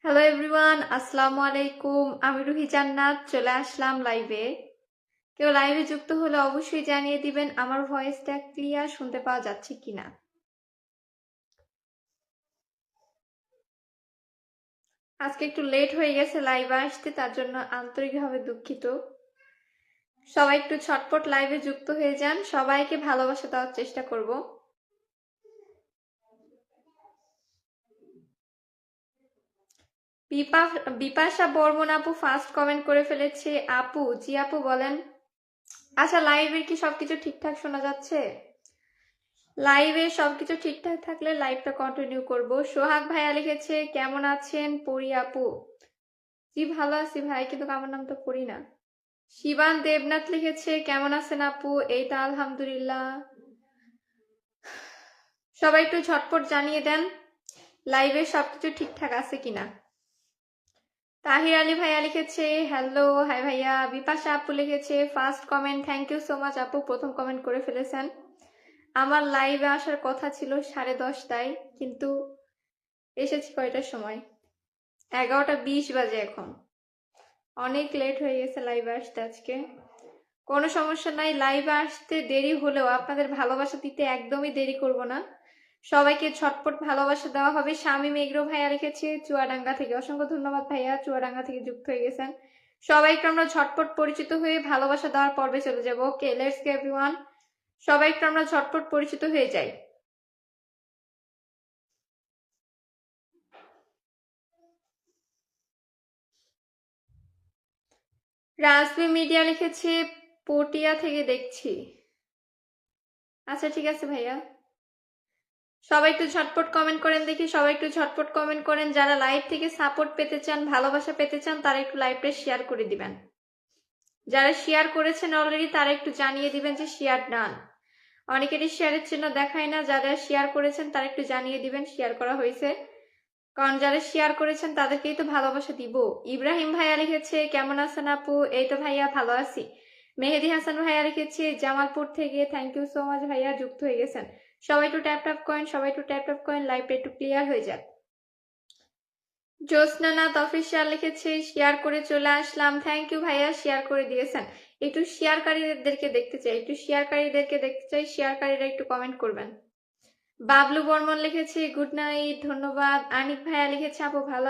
Hello everyone, আসসালামু আলাইকুম। আমি রুহি জান্নাত চলে আসলাম লাইভে। কেউ লাইভে যুক্ত হলে অবশ্যই জানিয়ে দিবেন আমার ভয়েসটা ক্লিয়ার শুনতে পাওয়া যাচ্ছে কিনা। আজকে একটু লেট হয়ে গেছে লাইভে আসতে, তার জন্য আন্তরিকভাবে দুঃখিত। সবাই একটু ছটপট লাইভে যুক্ত হয়ে যান, সবাইকে ভালোবাসা দেওয়ার চেষ্টা করব। বিপাশা বর্মন আপু ফার্স্ট কমেন্ট করে ফেলেছে। আপু, জি আপু বলেন। আচ্ছা, লাইভের কি সবকিছু ঠিকঠাক শোনা যাচ্ছে? লাইভে সবকিছু ঠিকঠাক থাকলে লাইভটা কন্টিনিউ করব। সোহাগ ভাইয়া লিখেছে কেমন আছেন পরি আপু। জি ভালো আছি ভাই, কিন্তু আমার নাম তো পরি না। শিবান দেবনাথ লিখেছে কেমন আছেন আপু। এই তো আলহামদুলিল্লাহ। সবাই একটু ঝটপট জানিয়ে দেন লাইভে সবকিছু ঠিকঠাক আছে কিনা। তাহির আলী ভাইয়া লিখেছে হ্যালো, হাই ভাইয়া। বিপাশা আপু লিখেছে first comment, thank you so much আপু, প্রথম কমেন্ট করে ফেলেছেন। আমার লাইভে আসার কথা ছিল 10:30টায়, কিন্তু এসেছি কয়টার সময়? 11টা 20 বাজে এখন। অনেক লেট হয়ে গেছে লাইভে আসতে আজকে। কোনো সমস্যা নাই, লাইভে আসতে দেরি হলেও আপনাদের ভালোবাসা দিতে একদমই দেরি করব না। সবাইকে ছটপট ভালোবাসা দেওয়া হবে। শামীম এগ্রো ভাইয়া লিখেছে চুয়াডাঙ্গা থেকে, অসংখ্য ধন্যবাদ ভাইয়া, চুয়াডাঙ্গা থেকে যুক্ত হয়ে গেছেন। সবাইকে আমরা ঝটপট পরিচিত হয়ে ভালোবাসা দেওয়ার পর্বে চলে যাব। ওকে, লেটস গো এভরিওয়ান। সবাইকে আমরা ঝটপট পরিচিত হয়ে যাই। রাজবি মিডিয়া লিখেছে পটিয়া থেকে দেখছি। আচ্ছা ঠিক আছে ভাইয়া। সবাই একটু ঝটপট কমেন্ট করেন দেখি, সবাই একটু ঝটপট কমেন্ট করেন। যারা লাইভ থেকে সাপোর্ট পেতে চান, ভালোবাসা পেতে চান, তারা একটু লাইভটা শেয়ার করে দিবেন। যারা শেয়ার করেছেন অলরেডি তারা একটু জানিয়ে দিবেন যে শেয়ার ডান। অনেকেরই শেয়ারের চিহ্ন দেখায় না, যারা শেয়ার করেছেন তারা একটু জানিয়ে দিবেন শেয়ার করা হয়েছে, কারণ যারা শেয়ার করেছেন তাদেরকেই তো ভালোবাসা দিব। ইব্রাহিম ভাইয়া লিখেছে কেমন আছেন আপু। এই তো ভাইয়া ভালো আছি। মেহেদি হাসান ভাইয়া লিখেছে জামালপুর থেকে, থ্যাংক ইউ সো মাচ ভাইয়া, যুক্ত হয়ে গেছেন। সবাই একটু ট্যাপ ট্যাপ করেন, সবাই একটু ট্যাপ ট্যাপ করেন, লাইভটা একটু ক্লিয়ার হয়ে যাক। জ্যোৎস্নানাথ অফিসিয়াল লিখেছে শেয়ার করে চলে আসলাম, থ্যাংক ইউ ভাইয়া, শেয়ার করে দিয়েছেন। একটু শেয়ারকারীদেরকে দেখতে চাই, একটু শেয়ারকারীদেরকে দেখতে চাই, শেয়ারকারীরা একটু কমেন্ট করবেন। বাবলু বর্মন লিখেছে গুড নাইট, ধন্যবাদ। আনিক ভাইয়া লিখেছে আপু ভালো